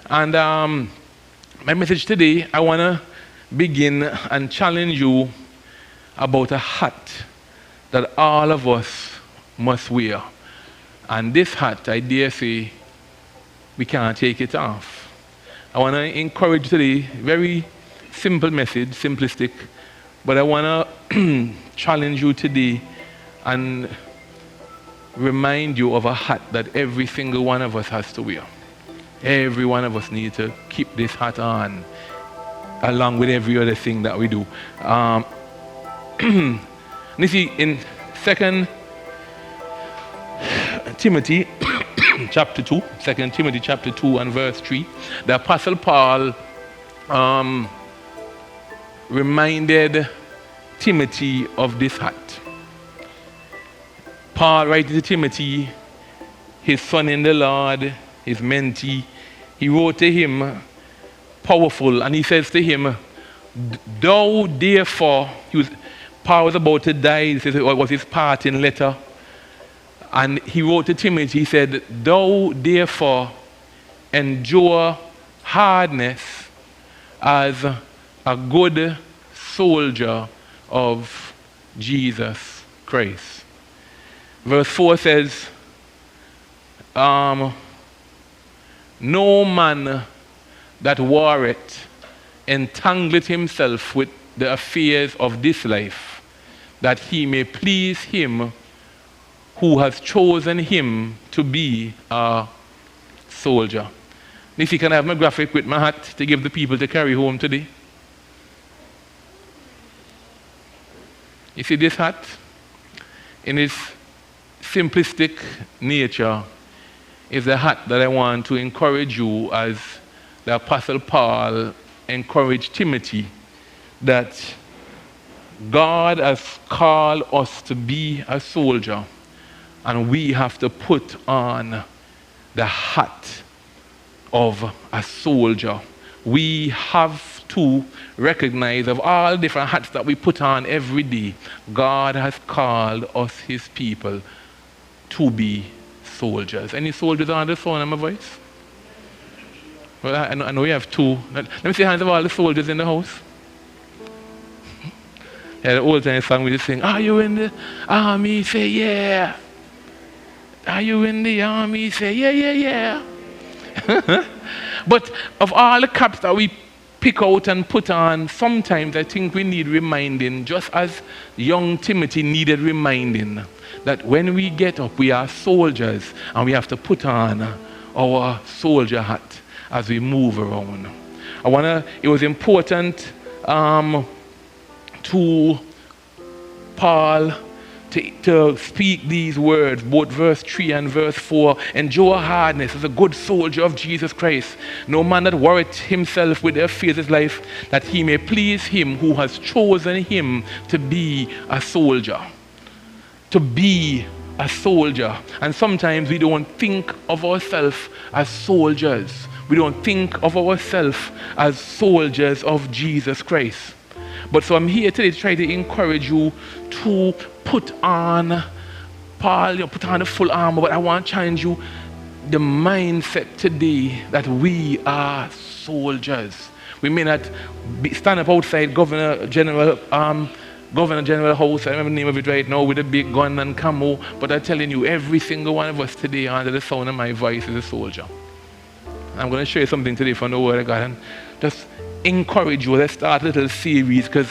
And my message today, I want to begin and challenge you about a hat that all of us must wear. And this hat, I dare say, we can't take it off. I want to encourage today, very simple message, simplistic, but I want to challenge you today and remind you of a hat that every single one of us has to wear. Every one of us needs to keep this hat on, along with every other thing that we do. You see, in 2 Timothy chapter 2, 2 Timothy chapter 2 and verse 3, the Apostle Paul reminded Timothy of this hat. Paul writing to Timothy, his son in the Lord, his mentee, he wrote to him, powerful, and he says to him, thou therefore, Paul was about to die, it was his parting letter, and he wrote to Timothy, he said, thou therefore endure hardness as a good soldier of Jesus Christ. Verse 4 says, no man that warreth entangleth himself with the affairs of this life, that he may please him who has chosen him to be a soldier. If you can have my graphic with my hat to give the people to carry home today. You see this hat? In its simplistic nature, is the hat that I want to encourage you as the Apostle Paul encouraged Timothy, that God has called us to be a soldier, and we have to put on the hat of a soldier. We have to recognize of all different hats that we put on every day, God has called us, his people, to be soldiers. Any soldiers on the sound of my voice? Well, I know we have two. Let me see hands of all the soldiers in the house. Yeah, the old time song we just sing, are you in the army? Say yeah. Are you in the army? Say yeah, yeah, yeah. But of all the caps that we pick out and put on, sometimes I think we need reminding, just as young Timothy needed reminding, that when we get up, we are soldiers and we have to put on our soldier hat as we move around. It was important to Paul to speak these words, both verse 3 and verse 4. Endure hardness as a good soldier of Jesus Christ. No man that worrieth himself with the affairs of life, that he may please him who has chosen him to be a soldier. To be a soldier. And sometimes we don't think of ourselves as soldiers. We don't think of ourselves as soldiers of Jesus Christ. But so I'm here today to try to encourage you to put on, Paul, put on the full armor, but I want to challenge you the mindset today that we are soldiers. We may not stand up outside Governor General House, I remember the name of it right now, with a big gun and camo, but I'm telling you, every single one of us today under the sound of my voice is a soldier. I'm going to show you something today from the Word of God and just encourage you. Let's start a little series, because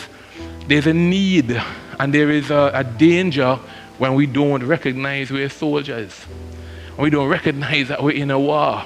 there's a need and there is a danger when we don't recognize we're soldiers. When we don't recognize that we're in a war.